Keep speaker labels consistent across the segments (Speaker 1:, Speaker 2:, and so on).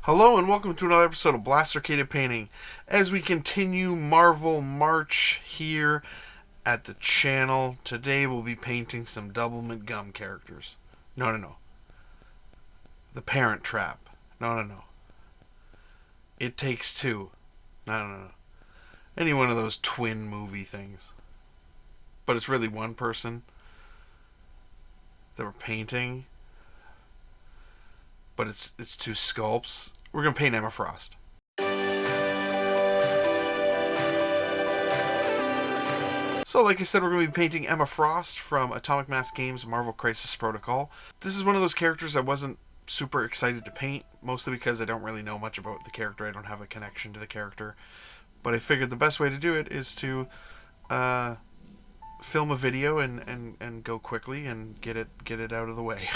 Speaker 1: Hello and welcome to another episode of Blastercaded Painting. As we continue Marvel March here at the channel, today we'll be painting some Doublemint Gum characters. No. The Parent Trap. No. It Takes Two. No. Any one of those twin movie things. But it's really one person that we're painting. But it's two sculpts. We're going to paint Emma Frost. So, like I said, we're going to be painting Emma Frost from Atomic Mass Games' Marvel Crisis Protocol. This is one of those characters I wasn't super excited to paint, mostly because I don't really know much about the character. I don't have a connection to the character. But I figured the best way to do it is to film a video and go quickly and get it out of the way.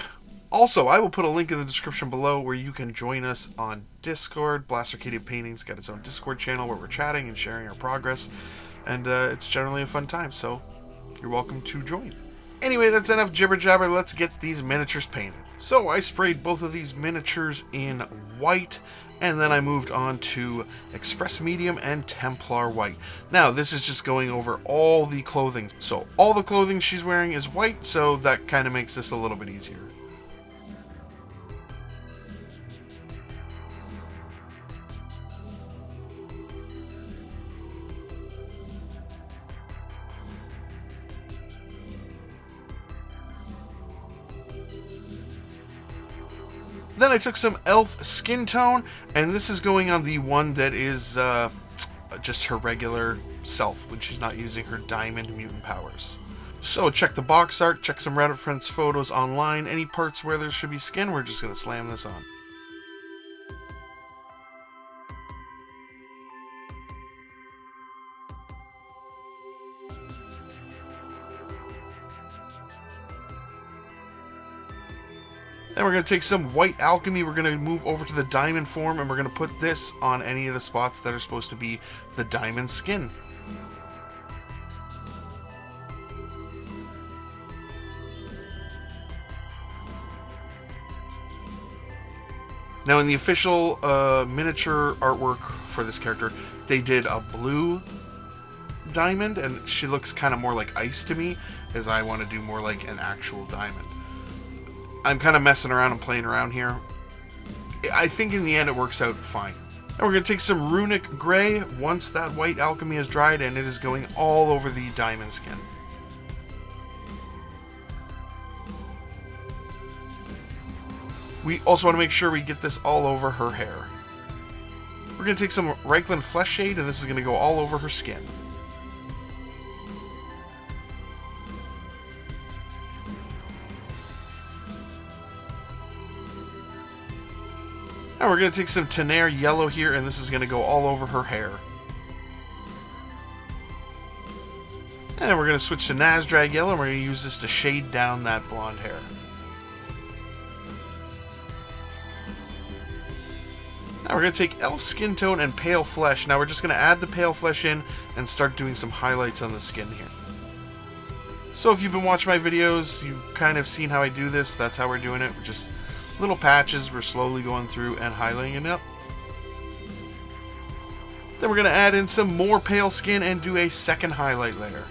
Speaker 1: Also, I will put a link in the description below where you can join us on Discord. Blastercaded Painting's got its own Discord channel where we're chatting and sharing our progress. And it's generally a fun time, so you're welcome to join. Anyway, that's enough jibber jabber. Let's get these miniatures painted. So I sprayed both of these miniatures in white, and then I moved on to Xpress Medium and Templar White. Now, this is just going over all the clothing. So all the clothing she's wearing is white, so that kind of makes this a little bit easier. Then I took some Elf Skintone, and this is going on the one that is just her regular self when she's not using her diamond mutant powers. So check the box art, check some reference photos online. Any parts where there should be skin, we're just going to slam this on. Then we're going to take some white alchemy, we're going to move over to the diamond form, and we're going to put this on any of the spots that are supposed to be the diamond skin. Now in the official miniature artwork for this character, they did a blue diamond, and she looks kind of more like ice to me, as I want to do more like an actual diamond. I'm kind of messing around and playing around here. I think in the end it works out fine. Now we're going to take some Runic Grey once that white alchemy is dried, and it is going all over the diamond skin. We also want to make sure we get this all over her hair. We're going to take some Reichland Flesh Shade, and this is going to go all over her skin. Now we're going to take some Tenere Yellow here, and this is going to go all over her hair. And we're going to switch to Nazdreg Yellow, and we're going to use this to shade down that blonde hair. Now we're going to take Elf Skintone and Pale Flesh. Now we're just going to add the Pale Flesh in and start doing some highlights on the skin here. So if you've been watching my videos, you've kind of seen how I do this. That's how we're doing it. We're just little patches we're slowly going through and highlighting it up. Then we're going to add in some more pale skin and do a second highlight layer.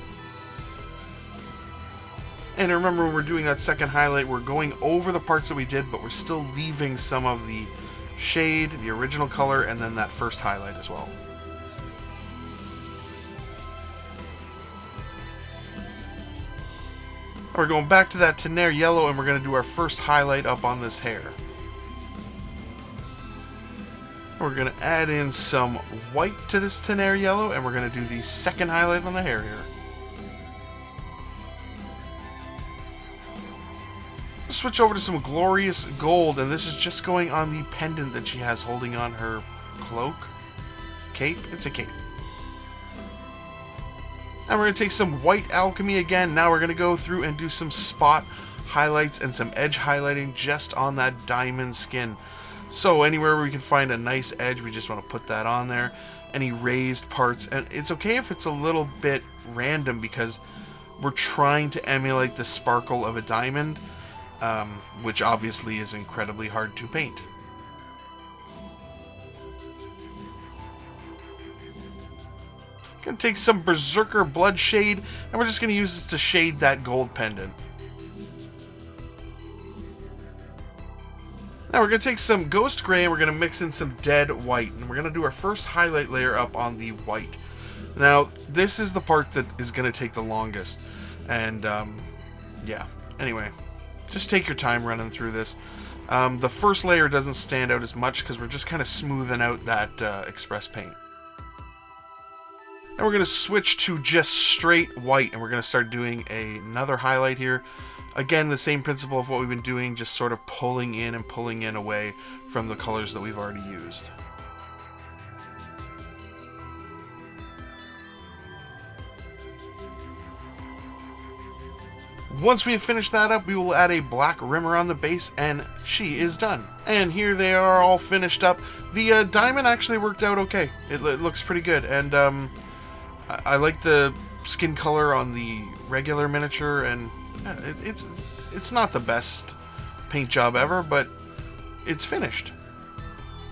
Speaker 1: And remember, when we're doing that second highlight, we're going over the parts that we did, but we're still leaving some of the shade, the original color, and then that first highlight as well. We're going back to that Tenere Yellow, and we're going to do our first highlight up on this hair. We're going to add in some white to this Tenere Yellow, and we're going to do the second highlight on the hair here. Switch over to some Glorious Gold, and this is just going on the pendant that she has holding on her cloak. Cape? It's a cape. And we're going to take some white alchemy again. Now we're going to go through and do some spot highlights and some edge highlighting just on that diamond skin. So anywhere where we can find a nice edge, we just want to put that on there. Any raised parts, and it's okay if it's a little bit random because we're trying to emulate the sparkle of a diamond, which obviously is incredibly hard to paint. Gonna take some Berserker Bloodshade, and we're just gonna use this to shade that gold pendant. Now we're gonna take some Ghost Gray and we're gonna mix in some Dead White, and we're gonna do our first highlight layer up on the white. Now this is the part that is gonna take the longest, and yeah. Anyway, just take your time running through this. The first layer doesn't stand out as much because we're just kind of smoothing out that Xpress paint. And we're going to switch to just straight white, and we're going to start doing another highlight here. Again, the same principle of what we've been doing, just sort of pulling in and pulling in away from the colors that we've already used. Once we have finished that up, we will add a black rimmer on the base, and she is done. And here they are all finished up. The diamond actually worked out okay. It looks pretty good, and I like the skin color on the regular miniature, and it's not the best paint job ever, but it's finished.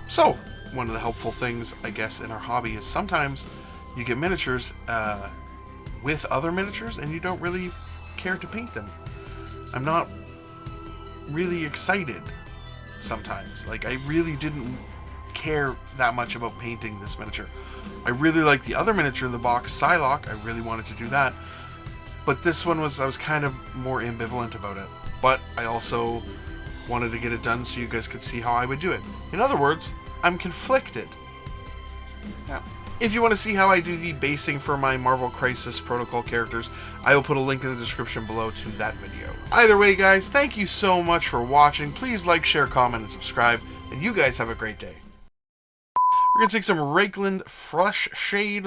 Speaker 1: So, one of the helpful things, I guess, in our hobby is sometimes you get miniatures with other miniatures, and you don't really care to paint them. I'm not really excited sometimes. Like, I really didn't care that much about painting this miniature. I really like the other miniature in the box, Psylocke. I really wanted to do that. But this one I was kind of more ambivalent about it. But I also wanted to get it done so you guys could see how I would do it. In other words, I'm conflicted. Yeah. If you want to see how I do the basing for my Marvel Crisis Protocol characters, I will put a link in the description below to that video. Either way, guys, thank you so much for watching. Please like, share, comment, and subscribe, and you guys have a great day. We're going to take some Rakeland Fresh Shade.